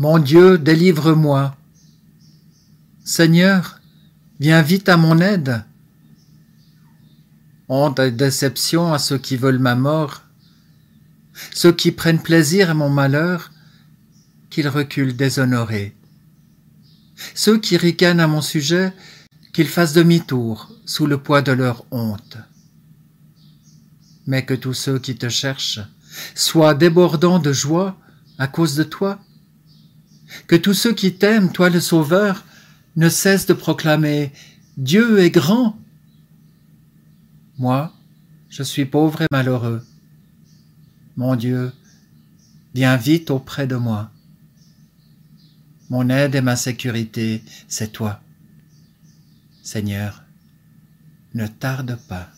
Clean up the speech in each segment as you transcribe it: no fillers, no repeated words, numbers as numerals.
Mon Dieu, délivre-moi. Seigneur, viens vite à mon aide. Honte et déception à ceux qui veulent ma mort, ceux qui prennent plaisir à mon malheur, qu'ils reculent déshonorés. Ceux qui ricanent à mon sujet, qu'ils fassent demi-tour sous le poids de leur honte. Mais que tous ceux qui te cherchent soient débordants de joie à cause de toi. Que tous ceux qui t'aiment, toi le Sauveur, ne cessent de proclamer « Dieu est grand ». Moi, je suis pauvre et malheureux. Mon Dieu, viens vite auprès de moi. Mon aide et ma sécurité, c'est toi. Seigneur, ne tarde pas.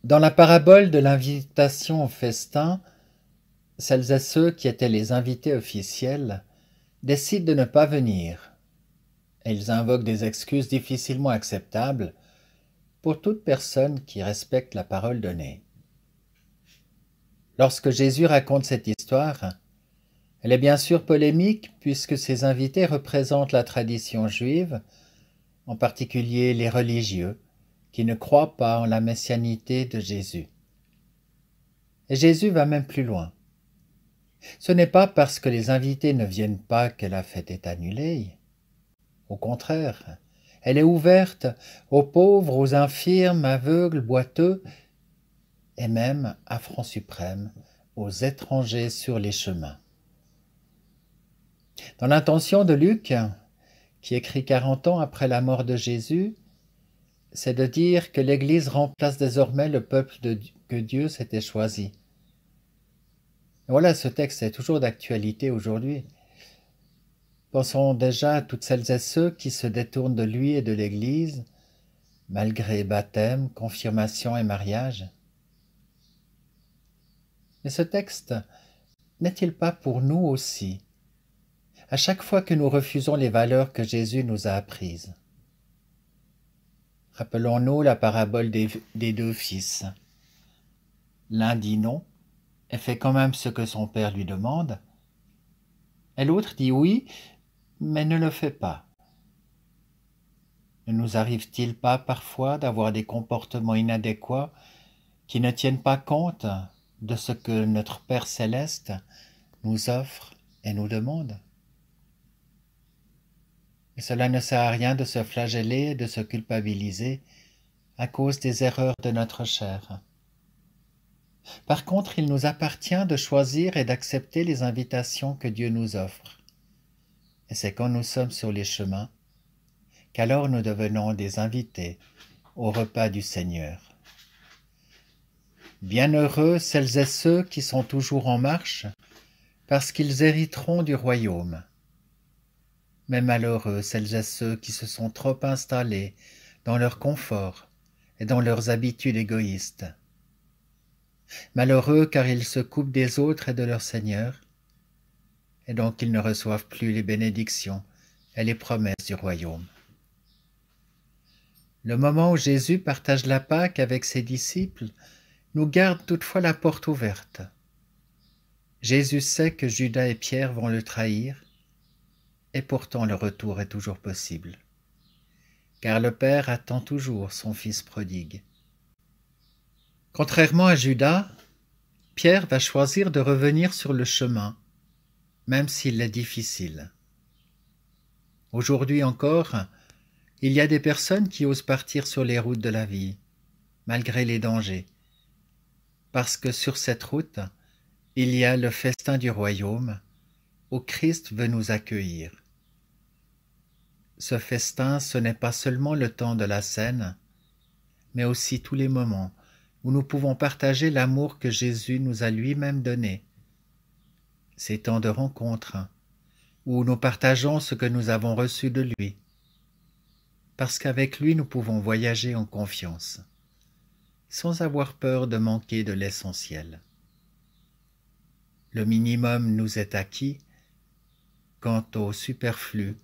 Dans la parabole de l'invitation au festin, celles et ceux qui étaient les invités officiels décident de ne pas venir, et ils invoquent des excuses difficilement acceptables pour toute personne qui respecte la parole donnée. Lorsque Jésus raconte cette histoire, elle est bien sûr polémique puisque ces invités représentent la tradition juive, en particulier les religieux, qui ne croient pas en la messianité de Jésus. Et Jésus va même plus loin. Ce n'est pas parce que les invités ne viennent pas que la fête est annulée. Au contraire, elle est ouverte aux pauvres, aux infirmes, aveugles, boiteux, et même, affront suprême, aux étrangers sur les chemins. Dans l'intention de Luc, qui écrit 40 ans après la mort de Jésus, c'est de dire que l'Église remplace désormais le peuple que Dieu s'était choisi. Et voilà, ce texte est toujours d'actualité aujourd'hui. Pensons déjà à toutes celles et ceux qui se détournent de lui et de l'Église, malgré baptême, confirmation et mariage. Mais ce texte n'est-il pas pour nous aussi, à chaque fois que nous refusons les valeurs que Jésus nous a apprises? Rappelons-nous la parabole des deux fils. L'un dit non et fait quand même ce que son père lui demande, et l'autre dit oui, mais ne le fait pas. Ne nous arrive-t-il pas parfois d'avoir des comportements inadéquats qui ne tiennent pas compte de ce que notre Père céleste nous offre et nous demande? Et cela ne sert à rien de se flageller et de se culpabiliser à cause des erreurs de notre chair. Par contre, il nous appartient de choisir et d'accepter les invitations que Dieu nous offre. Et c'est quand nous sommes sur les chemins qu'alors nous devenons des invités au repas du Seigneur. Bienheureux celles et ceux qui sont toujours en marche, parce qu'ils hériteront du royaume. Mais malheureux celles et ceux qui se sont trop installés dans leur confort et dans leurs habitudes égoïstes. Malheureux car ils se coupent des autres et de leur Seigneur, et donc ils ne reçoivent plus les bénédictions et les promesses du royaume. Le moment où Jésus partage la Pâque avec ses disciples nous garde toutefois la porte ouverte. Jésus sait que Judas et Pierre vont le trahir, et pourtant le retour est toujours possible, car le Père attend toujours son Fils prodigue. Contrairement à Judas, Pierre va choisir de revenir sur le chemin, même s'il est difficile. Aujourd'hui encore, il y a des personnes qui osent partir sur les routes de la vie, malgré les dangers, parce que sur cette route, il y a le festin du royaume, où Christ veut nous accueillir. Ce festin, ce n'est pas seulement le temps de la scène, mais aussi tous les moments où nous pouvons partager l'amour que Jésus nous a lui-même donné. Ces temps de rencontre, où nous partageons ce que nous avons reçu de lui, parce qu'avec lui nous pouvons voyager en confiance, sans avoir peur de manquer de l'essentiel. Le minimum nous est acquis, quant au superflu,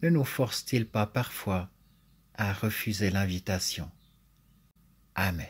ne nous force-t-il pas parfois à refuser l'invitation? Amen.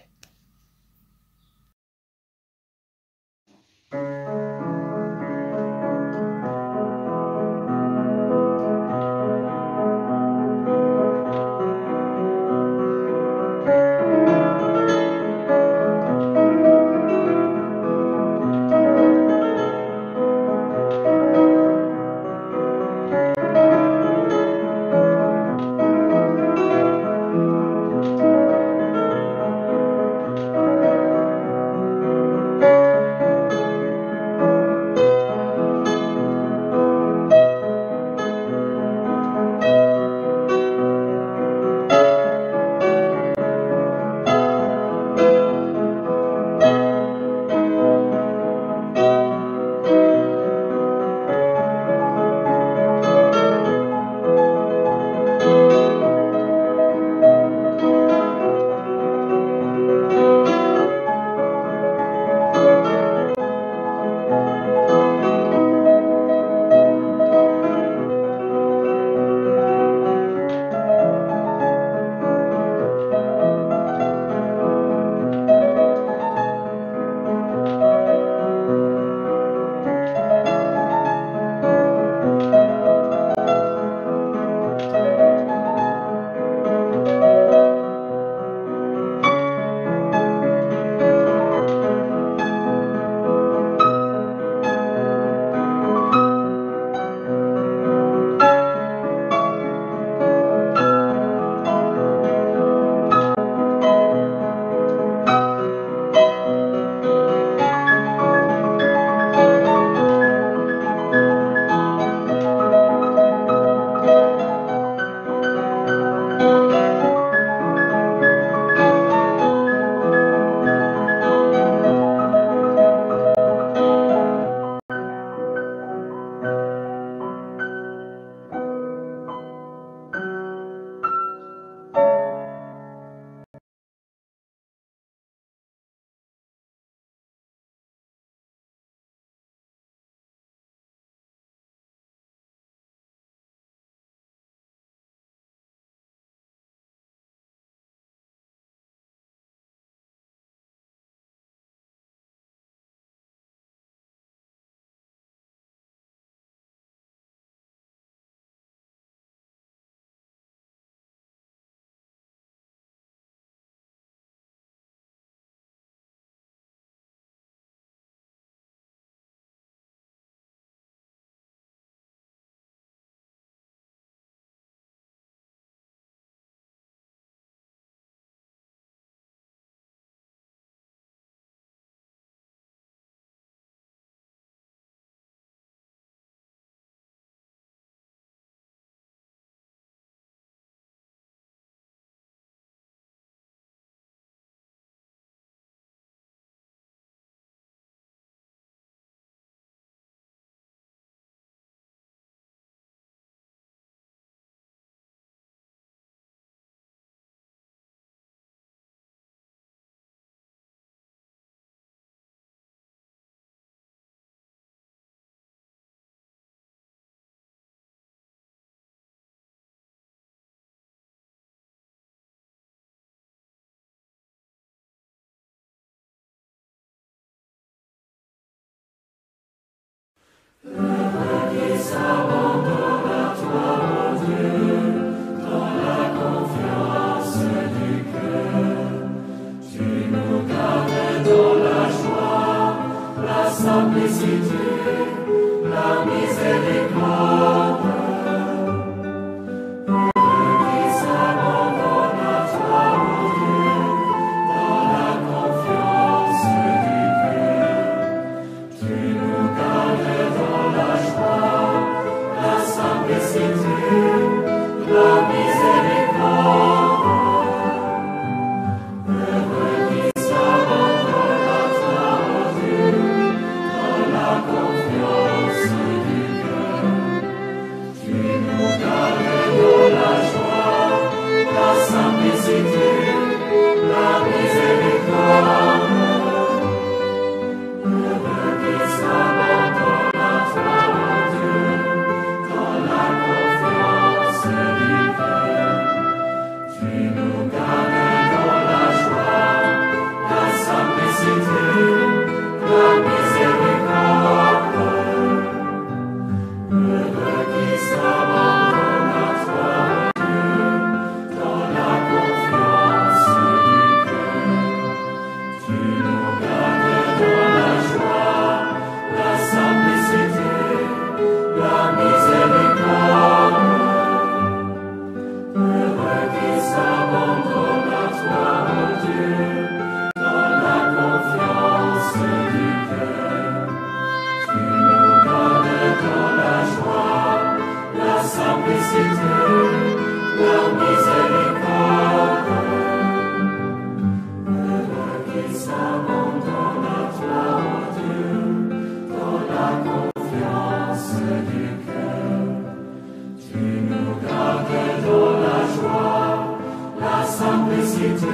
La simplicité,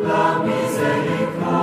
la miséricorde.